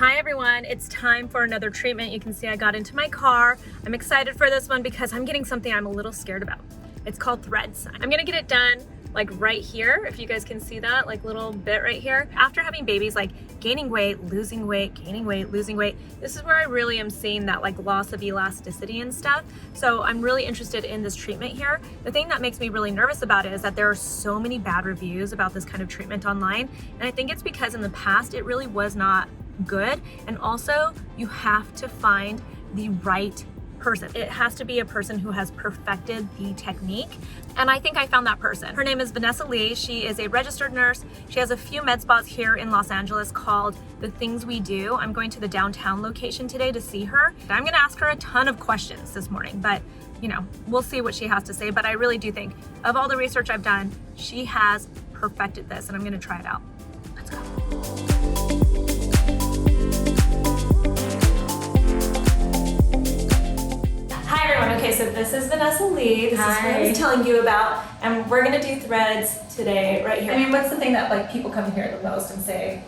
Hi everyone, it's time for another treatment. You can see I got into my car. I'm excited for this one because I'm getting something I'm a little scared about. It's called threads. I'm gonna get it done like right here, if you guys can see that, like little bit right here. After having babies, like gaining weight, losing weight, gaining weight, losing weight, this is where I really am seeing that like loss of elasticity and stuff. So I'm really interested in this treatment here. The thing that makes me really nervous about it is that there are so many bad reviews about this kind of treatment online. And I think it's because in the past, it really was not good. And also you have to find the right person. It has to be a person who has perfected the technique. And I think I found that person. Her name is Vanessa Lee. She is a registered nurse. She has a few med spas here in Los Angeles called The Things We Do. I'm going to the downtown location today to see her. I'm gonna ask her a ton of questions this morning, but you know, we'll see what she has to say. But I really do think of all the research I've done, she has perfected this and I'm gonna try it out. Let's go. Hi everyone, okay, so this is Vanessa Lee. This is what I was telling you about, and we're gonna do threads today, right here. I mean, what's the thing that like people come here the most and say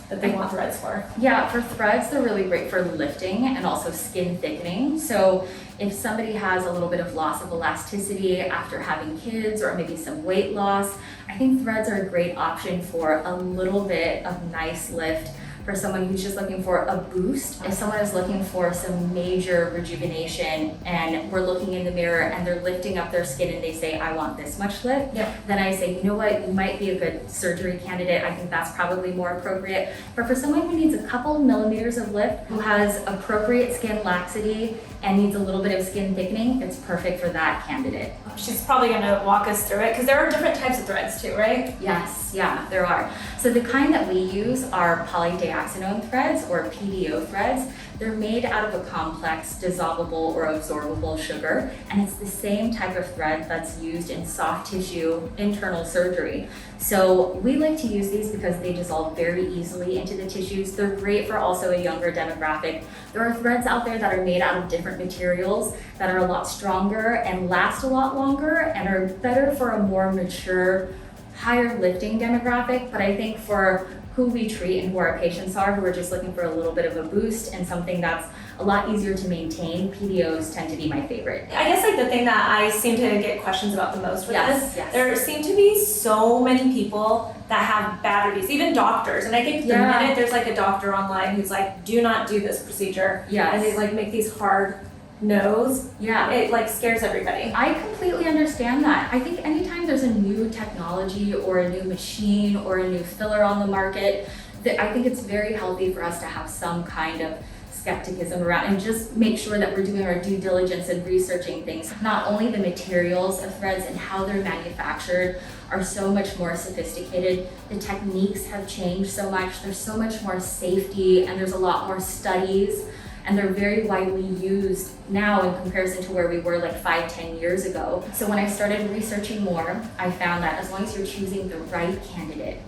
that they want threads for? Yeah, for threads, they're really great for lifting and also skin thickening. So if somebody has a little bit of loss of elasticity after having kids or maybe some weight loss, I think threads are a great option for a little bit of nice lift for someone who's just looking for a boost. If someone is looking for some major rejuvenation and we're looking in the mirror and they're lifting up their skin and they say, I want this much lift, then I say, you know what, you might be a good surgery candidate. I think that's probably more appropriate. But for someone who needs a couple of millimeters of lift, who has appropriate skin laxity and needs a little bit of skin thickening, it's perfect for that candidate. She's probably gonna walk us through it because there are different types of threads too, right? Yes, yeah, there are. So the kind that we use are polydiaxanone threads or PDO threads. They're made out of a complex dissolvable or absorbable sugar, and it's the same type of thread that's used in soft tissue internal surgery. So we like to use these because they dissolve very easily into the tissues. They're great for also a younger demographic. There are threads out there that are made out of different materials that are a lot stronger and last a lot longer and are better for a more mature, higher lifting demographic. But I think for who we treat and who our patients are, who are just looking for a little bit of a boost and something that's a lot easier to maintain, PDOs tend to be my favorite. I guess like the thing that I seem to get questions about the most with this, there seem to be so many people that have bad reviews, even doctors. And I think the minute there's like a doctor online who's like, do not do this procedure, and they like make these hard no's, it like scares everybody. I completely understand that. I think anytime there's a new technology or a new machine or a new filler on the market, I think it's very healthy for us to have some kind of skepticism around and just make sure that we're doing our due diligence and researching things. Not only the materials of threads and how they're manufactured are so much more sophisticated, the techniques have changed so much, there's so much more safety and there's a lot more studies, and they're very widely used now in comparison to where we were like 5-10 years ago. So when I started researching more, I found that as long as you're choosing the right candidate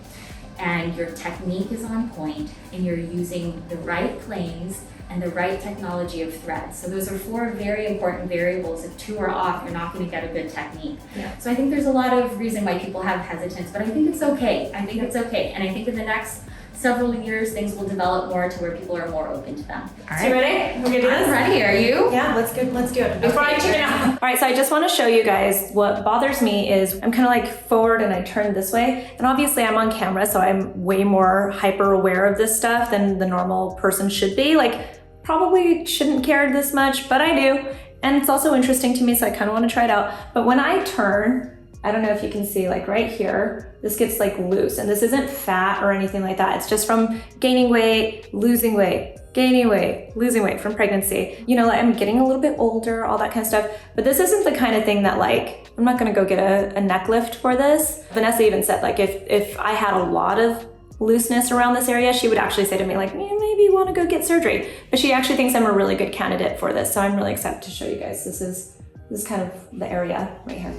and your technique is on point and you're using the right planes and the right technology of threads. So those are 4 very important variables. If 2 are off, you're not going to get a good technique. So I think there's a lot of reason why people have hesitance, but I think it's okay. I think it's okay. And I think in the next several years, things will develop more to where people are more open to them. All right. So you ready? We're gonna do this? I'm ready, are you? Yeah, let's do it. Before I turn it on. All right, so I just wanna show you guys what bothers me is I'm kind of like forward and I turn this way. And obviously I'm on camera, so I'm way more hyper aware of this stuff than the normal person should be. Like, probably shouldn't care this much, but I do. And it's also interesting to me, so I kind of wanna try it out. But when I turn, I don't know if you can see, like right here, this gets like loose, and this isn't fat or anything like that. It's just from gaining weight, losing weight, gaining weight, losing weight from pregnancy. You know, like I'm getting a little bit older, all that kind of stuff. But this isn't the kind of thing that like, I'm not gonna go get a neck lift for this. Vanessa even said like, if I had a lot of looseness around this area, she would actually say to me like, maybe you wanna go get surgery. But she actually thinks I'm a really good candidate for this. So I'm really excited to show you guys. This is kind of the area right here.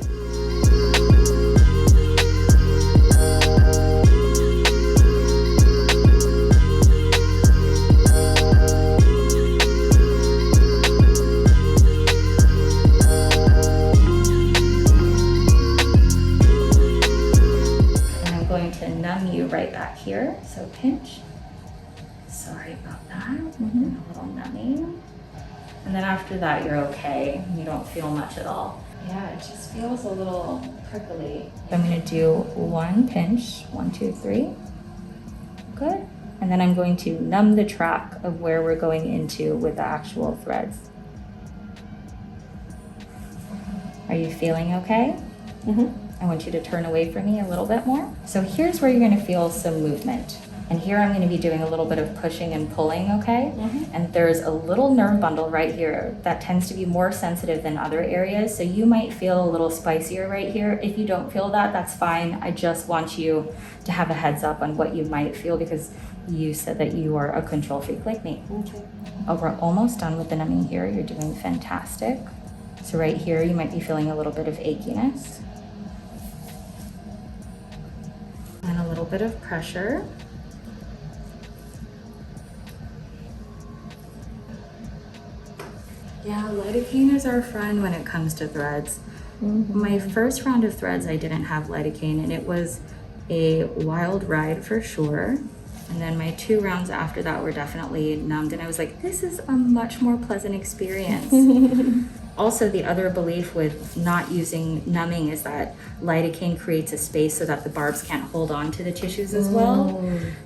And I'm going to numb you right back here. So pinch. Sorry about got that. And a little numbing. And then after that, you're okay. You don't feel much at all. Yeah, it just feels a little prickly. I'm gonna do one pinch, 1, 2, 3. Good. And then I'm going to numb the track of where we're going into with the actual threads. Are you feeling okay? I want you to turn away from me a little bit more. So here's where you're gonna feel some movement. And here I'm gonna be doing a little bit of pushing and pulling, okay? And there's a little nerve bundle right here that tends to be more sensitive than other areas. So you might feel a little spicier right here. If you don't feel that, that's fine. I just want you to have a heads up on what you might feel because you said that you are a control freak like me. Oh, we're almost done with the numbing here. You're doing fantastic. So right here, you might be feeling a little bit of achiness. And a little bit of pressure. Yeah, lidocaine is our friend when it comes to threads. My first round of threads, I didn't have lidocaine, and it was a wild ride for sure. And then my 2 rounds after that were definitely numbed, and I was like, this is a much more pleasant experience. Also, the other belief with not using numbing is that lidocaine creates a space so that the barbs can't hold on to the tissues as well.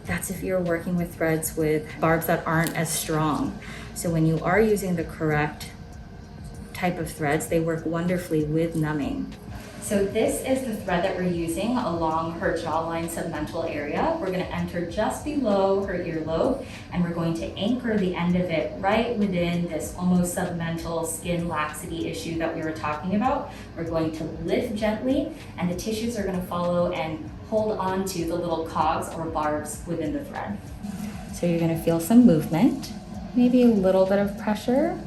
That's if you're working with threads with barbs that aren't as strong. So when you are using the correct type of threads, they work wonderfully with numbing. So this is the thread that we're using along her jawline submental area. We're gonna enter just below her earlobe, and we're going to anchor the end of it right within this almost submental skin laxity issue that we were talking about. We're going to lift gently, and the tissues are gonna follow and hold on to the little cogs or barbs within the thread. So you're gonna feel some movement, maybe a little bit of pressure,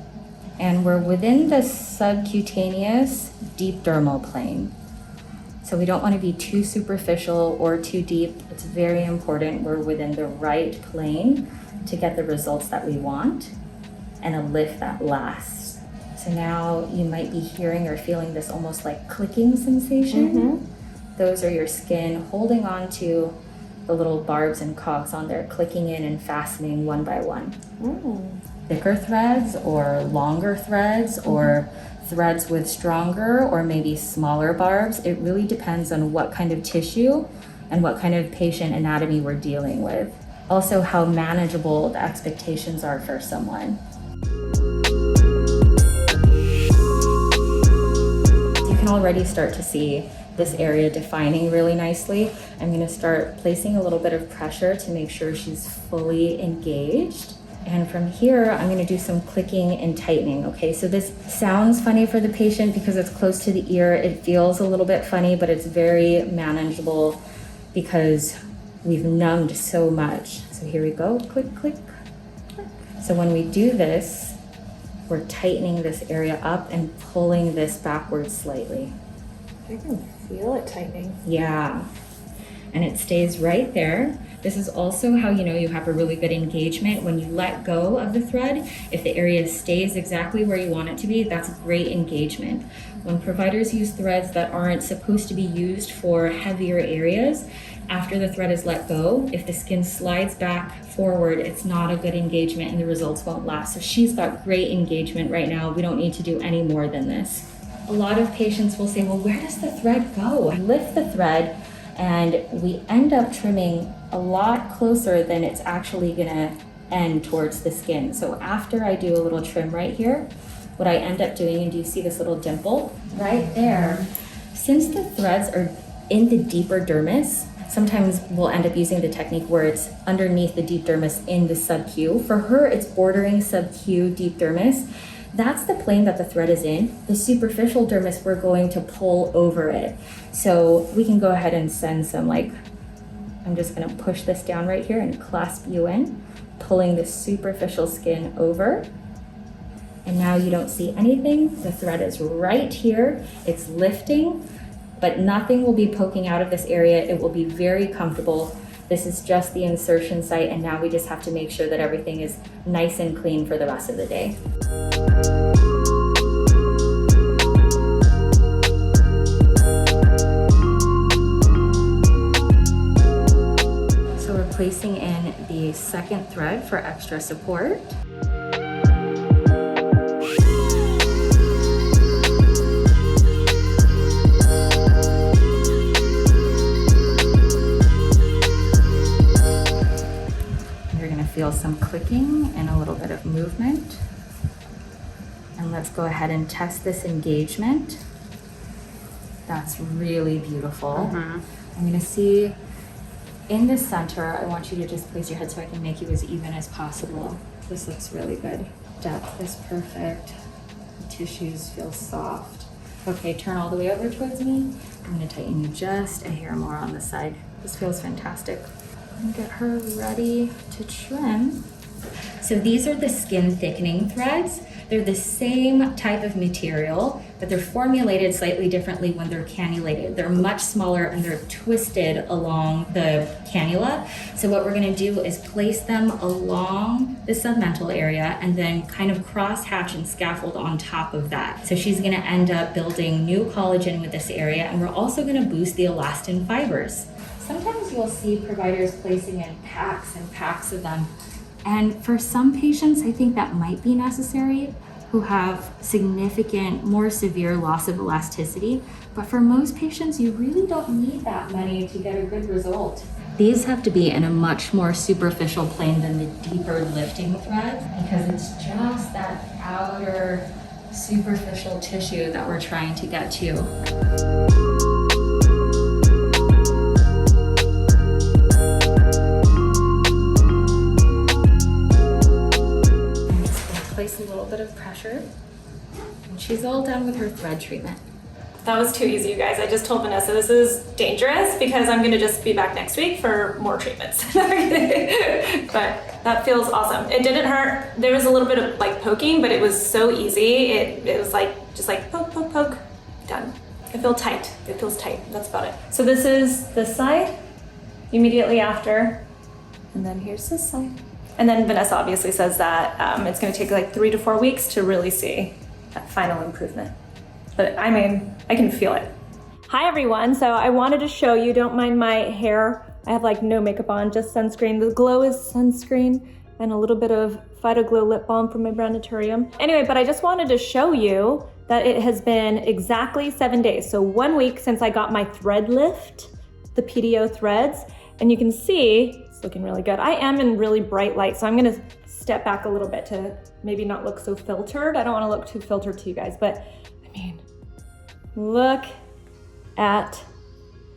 and we're within the subcutaneous deep dermal plane. So we don't want to be too superficial or too deep. It's very important we're within the right plane to get the results that we want and a lift that lasts. So now you might be hearing or feeling this almost like clicking sensation. Those are your skin holding on to the little barbs and cogs on there, clicking in and fastening one by one. Thicker threads or longer threads or threads with stronger or maybe smaller barbs. It really depends on what kind of tissue and what kind of patient anatomy we're dealing with. Also, how manageable the expectations are for someone. You can already start to see this area defining really nicely. I'm gonna start placing a little bit of pressure to make sure she's fully engaged. And from here, I'm gonna do some clicking and tightening, okay? So this sounds funny for the patient because it's close to the ear. It feels a little bit funny, but it's very manageable because we've numbed so much. So here we go, click, click, click. So when we do this, we're tightening this area up and pulling this backwards slightly. I can feel it tightening. Yeah, and it stays right there. This is also how you know you have a really good engagement. When you let go of the thread, if the area stays exactly where you want it to be, that's great engagement. When providers use threads that aren't supposed to be used for heavier areas, after the thread is let go, if the skin slides back forward, it's not a good engagement and the results won't last. So she's got great engagement right now. We don't need to do any more than this. A lot of patients will say, well, where does the thread go? I lift the thread and we end up trimming a lot closer than it's actually gonna end towards the skin. So after I do a little trim right here, what I end up doing, and do you see this little dimple right there? Since the threads are in the deeper dermis, sometimes we'll end up using the technique where it's underneath the deep dermis in the sub-Q. For her, it's bordering sub-Q deep dermis. That's the plane that the thread is in. The superficial dermis, we're going to pull over it. So we can go ahead and send some I'm just gonna push this down right here and clasp you in, pulling the superficial skin over. And now you don't see anything. The thread is right here. It's lifting, but nothing will be poking out of this area. It will be very comfortable. This is just the insertion site, and now we just have to make sure that everything is nice and clean for the rest of the day. placing in the second thread for extra support. You're gonna feel some clicking and a little bit of movement. And let's go ahead and test this engagement. That's really beautiful. I'm gonna see in the center, I want you to just place your head so I can make you as even as possible. This looks really good. Depth is perfect. The tissues feel soft. Okay, turn all the way over towards me. I'm gonna tighten you just a hair more on the side. This feels fantastic. And get her ready to trim. So these are the skin thickening threads. They're the same type of material, but they're formulated slightly differently when they're cannulated. They're much smaller and they're twisted along the cannula. So what we're gonna do is place them along the submental area and then kind of cross hatch and scaffold on top of that. So she's gonna end up building new collagen with this area, and we're also gonna boost the elastin fibers. Sometimes you'll see providers placing in packs and packs of them. And for some patients, I think that might be necessary who have significant, more severe loss of elasticity. But for most patients, you really don't need that many to get a good result. These have to be in a much more superficial plane than the deeper lifting threads, because it's just that outer superficial tissue that we're trying to get to. Place a little bit of pressure, and she's all done with her thread treatment. That was too easy, you guys. I just told Vanessa this is dangerous because I'm gonna just be back next week for more treatments. But that feels awesome. It didn't hurt. There was a little bit of like poking, but it was so easy. It was like, just like poke, poke, poke, done. I feel tight. It feels tight. That's about it. So this is this side immediately after, and then here's this side. And then Vanessa obviously says that it's gonna take like 3 to 4 weeks to really see that final improvement. But I mean, I can feel it. Hi everyone, so I wanted to show you, don't mind my hair. I have like no makeup on, just sunscreen. The glow is sunscreen and a little bit of Phyto Glow lip balm from my brand Naturium. Anyway, but I just wanted to show you that it has been exactly 7 days. So 1 week since I got my thread lift, the PDO threads, and you can see it's looking really good. I am in really bright light, so I'm gonna step back a little bit to maybe not look so filtered. I don't wanna look too filtered to you guys, but I mean, look at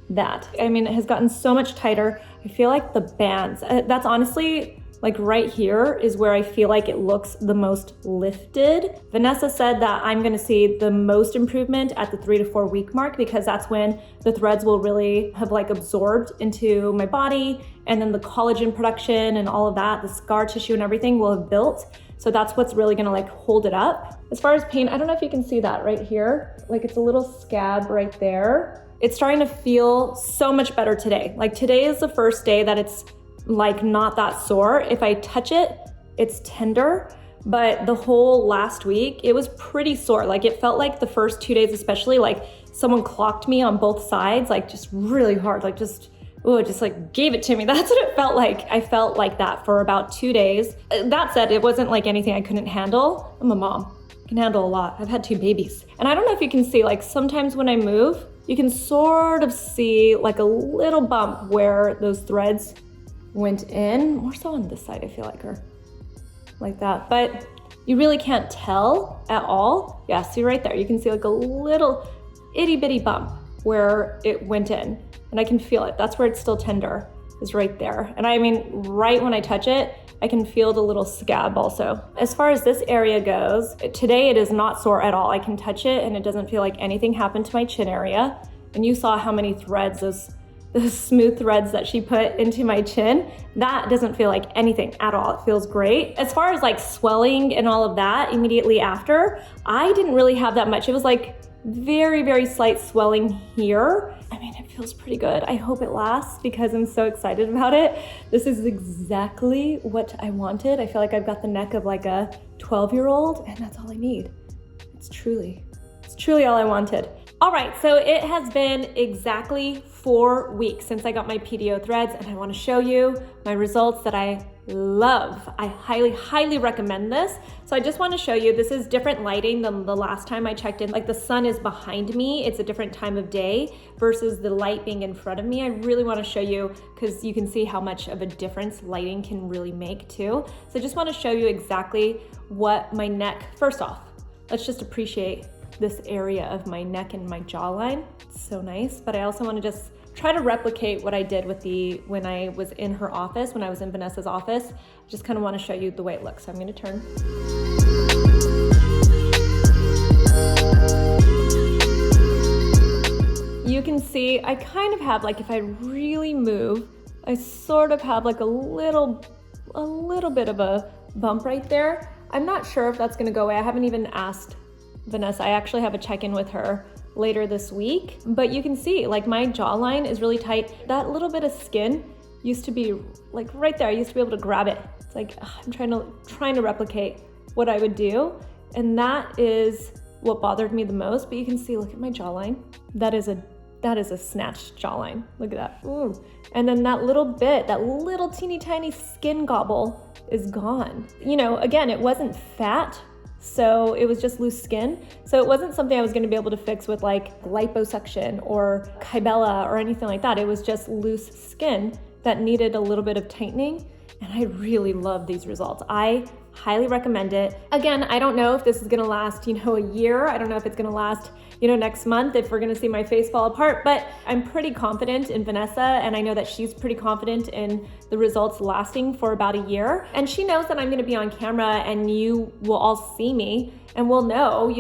that. I mean, it has gotten so much tighter. I feel like the bands, that's honestly, like right here is where I feel like it looks the most lifted. Vanessa said that I'm gonna see the most improvement at the 3 to 4 week mark, because that's when the threads will really have like absorbed into my body, and then the collagen production and all of that, the scar tissue and everything will have built. So that's what's really gonna like hold it up. As far as pain, I don't know if you can see that right here. Like it's a little scab right there. It's starting to feel so much better today. Like today is the first day that it's like not that sore. If I touch it, it's tender, but the whole last week, it was pretty sore. Like it felt like the first 2 days, especially like someone clocked me on both sides, like just really hard, like just like gave it to me. That's what it felt like. I felt like that for about 2 days. That said, it wasn't like anything I couldn't handle. I'm a mom, I can handle a lot. I've had 2 babies. And I don't know if you can see, like sometimes when I move, you can sort of see like a little bump where those threads went in, more so on this side, I feel like, or like that, but you really can't tell at all. Yeah, see right there, you can see like a little itty bitty bump where it went in, and I can feel it. That's where it's still tender, is right there. And I mean, right when I touch it, I can feel the little scab also. As far as this area goes, today it is not sore at all. I can touch it and it doesn't feel like anything happened to my chin area. And you saw how many threads, those smooth threads that she put into my chin, that doesn't feel like anything at all. It feels great. As far as like swelling and all of that immediately after, I didn't really have that much. It was like very, very slight swelling here. I mean, it feels pretty good. I hope it lasts because I'm so excited about it. This is exactly what I wanted. I feel like I've got the neck of like a 12-year-old, and that's all I need. It's truly all I wanted. All right, so it has been exactly 4 weeks since I got my PDO threads, and I want to show you my results that I love. I highly recommend this. So I just want to show you, this is different lighting than the last time I checked in. Like the sun is behind me, it's a different time of day versus the light being in front of me. I really want to show you because you can see how much of a difference lighting can really make too. So I just want to show you exactly what my neck, first off, let's just appreciate this area of my neck and my jawline. It's so nice, but I also want to just try to replicate what I did with when I was in her office, when I was in Vanessa's office. I just kind of want to show you the way it looks. So I'm going to turn. You can see I kind of have, like, if I really move, I sort of have like a little bit of a bump right there. I'm not sure if that's going to go away. I haven't even asked Vanessa. I actually have a check-in with her later this week, but you can see like my jawline is really tight. That little bit of skin used to be like right there. I used to be able to grab it. It's like I'm trying to replicate what I would do, and that is what bothered me the most. But you can see, look at my jawline. That is a snatched jawline. Look at that. Ooh. And then that little bit, that little teeny tiny skin gobble is gone. You know, again, it wasn't fat, so it was just loose skin. So it wasn't something I was gonna be able to fix with like liposuction or Kybella or anything like that. It was just loose skin that needed a little bit of tightening. And I really love these results. I highly recommend it. Again, I don't know if this is gonna last, a year. I don't know if it's gonna last, next month, if we're gonna see my face fall apart, but I'm pretty confident in Vanessa, and I know that she's pretty confident in the results lasting for about a year. And she knows that I'm gonna be on camera and you will all see me and we'll know,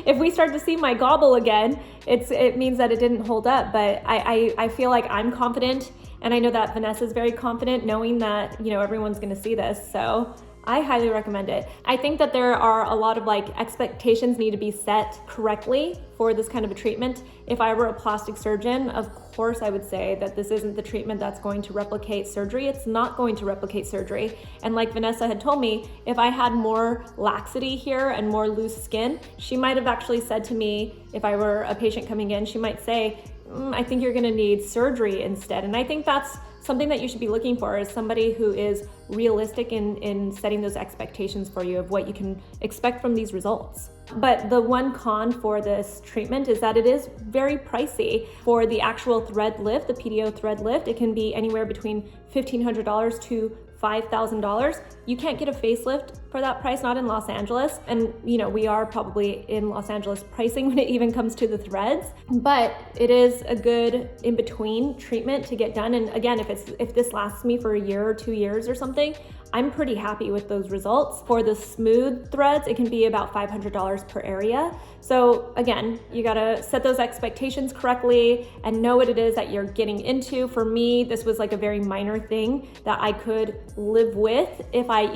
if we start to see my gobble again, it means that it didn't hold up. But I feel like I'm confident, and I know that Vanessa's very confident knowing that, everyone's gonna see this. So I highly recommend it. I think that there are a lot of expectations need to be set correctly for this kind of a treatment. If I were a plastic surgeon, of course I would say that this isn't the treatment that's going to replicate surgery. It's not going to replicate surgery. And like Vanessa had told me, if I had more laxity here and more loose skin, she might have actually said to me, if I were a patient coming in, she might say, I think you're gonna need surgery instead. And I think that's something that you should be looking for, is somebody who is realistic in setting those expectations for you of what you can expect from these results. But the one con for this treatment is that it is very pricey. For the actual thread lift, the PDO thread lift, it can be anywhere between $1,500 to $5,000. You can't get a facelift for that price, not in Los Angeles. And we are probably in Los Angeles pricing when it even comes to the threads, but it is a good in-between treatment to get done. And again, if this lasts me for a year or 2 years or something, I'm pretty happy with those results. For the smooth threads, it can be about $500 per area. So again, you gotta set those expectations correctly and know what it is that you're getting into. For me, this was like a very minor thing that I could live with. If I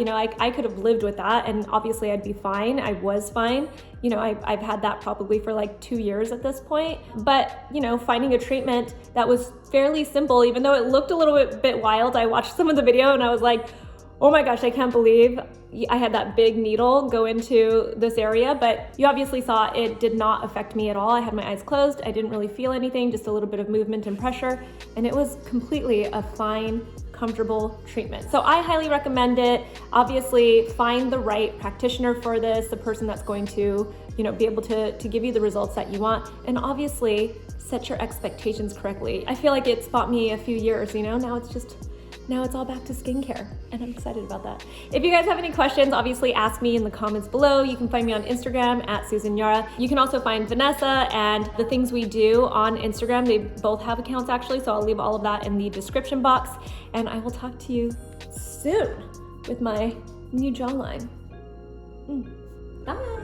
could have lived with that, and obviously I'd be fine. I was fine. I've had that probably for like 2 years at this point. But, finding a treatment that was fairly simple, even though it looked a little bit wild. I watched some of the video and I was like, oh my gosh, I can't believe I had that big needle go into this area, but you obviously saw it did not affect me at all. I had my eyes closed. I didn't really feel anything, just a little bit of movement and pressure, and it was completely a fine, comfortable treatment. So I highly recommend it. Obviously, find the right practitioner for this, the person that's going to, be able to give you the results that you want, and obviously set your expectations correctly. I feel like it's bought me a few years, now it's all back to skincare, and I'm excited about that. If you guys have any questions, obviously ask me in the comments below. You can find me on Instagram at Susan Yara. You can also find Vanessa and the things we do on Instagram. They both have accounts actually, so I'll leave all of that in the description box. And I will talk to you soon with my new jawline. Bye.